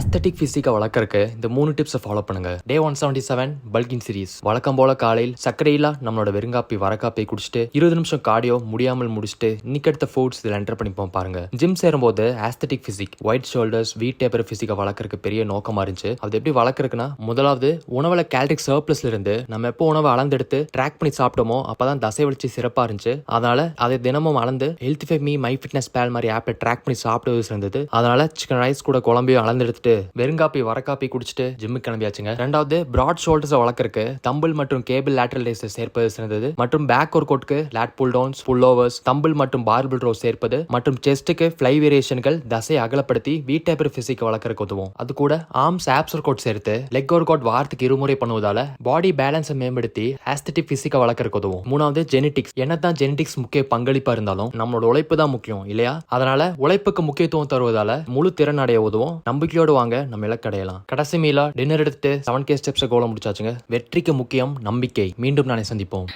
Aesthetic பிசிக்கை வளர்க்கறக்கு இந்த 3 டிப்ஸை follow பண்ணுங்க. டே 177 பல்கிங் சீரிஸ். வழக்கம் போல காலையில் சர்க்கரையில்லா நம்மளோட வெறுங்காப்பி வரக்காப்பை குடிச்சிட்டு 20 நிமிஷம் கார்டியோ முடியாமல் முடிச்சுட்டு இன்னைக்கு எடுத்த ஃபுட்ஸ் இதில் என்டர் பண்ணிப்போம் பாருங்க. ஜிம் சேரும்போது ஆஸ்தட்டிக் பிசிக், ஒயிட் ஷோல்டர்ஸ், வீட் டேப்பர் பிசிக்கை வளர்க்கறக்கு பெரிய நோக்கமா இருந்துச்சு. அது எப்படி வளர்க்கறதுக்குன்னா, முதலாவது உணவுல கேலரிக் சர்ப்ளஸ்ல இருந்து நம்ம எப்போ உணவை அளந்தெடுத்து ட்ராக் பண்ணி சாப்பிட்டோமோ அப்பதான் தசை வளர்ச்சி சிறப்பா இருந்துச்சு. அதனால அதை தினமும் அளந்து ஹெல்த்திஃபை மீ, மை ஃபிட்னஸ் பேல் மாதிரி ஆப்ல ட்ராக் பண்ணி சாப்பிடுவது சிறந்தது. அதனால சிக்கன் ரைஸ் கூட குழம்பையும் அளந்து எடுத்துட்டு வெறுங்காப்பி வரக்காப்பி குடிச்சிட்டு ஜிம்முக்கு கிளம்பியாச்சுங்க. ரெண்டாவது, பிராட் ஷோல்டர்ஸ் வளர்க்கறக்கு தம்பிள் மற்றும் கேபிள் லேட்டரல் ரேஸ் சேர்ப்பது சிறந்தது. மற்றும் பேக் ஒர்க் அவுட்க்கு லேட் புல் டவுன்ஸ், புல் ஓவர்ஸ், தம்பிள் மற்றும் பார்பிள் ரோஸ் சேர்ப்பது. மற்றும் செஸ்ட்டுக்கு ஃப்ளை வேரியேஷன்கள் தசை அகலப்படுத்தி வீட் டேப்பர் பிசிக் வளர்க்கறக்கு உதவும். அது கூட ஆர்ம்ஸ் ஆப்ஸ் ஒர்க் அவுட் சேர்த்து லெக் ஒர்க் அவுட் வாரத்துக்கு 2 முறை பண்ணுவதால பாடி பேலன்ஸை மேம்படுத்தி ஆஸ்தட்டிக் பிசிக்கை வளர்க்கறக்கு உதவும். மூணாவது, ஜெனடிக்ஸ். என்னதான் ஜெனடிக்ஸ் முக்கிய பங்களிப்பா இருந்தாலும் நம்மளோட உழைப்பு தான் முக்கியம் இல்லையா? அதனால உழைப்புக்கு முக்கியத்துவம் தருவதால முழு திறன் அடைய உதவும். நம்பிக்கையோடு வாங்க, நம்ம இலக்கடையலாம். கடைசி மீலா டின்னர் எடுத்துட்டு 7K ஸ்டெப்ஸ் கோலம் முடிச்சாச்சுங்க. வெற்றிக்கு முக்கியம் நம்பிக்கை. மீண்டும் நாளை சந்திப்போம்.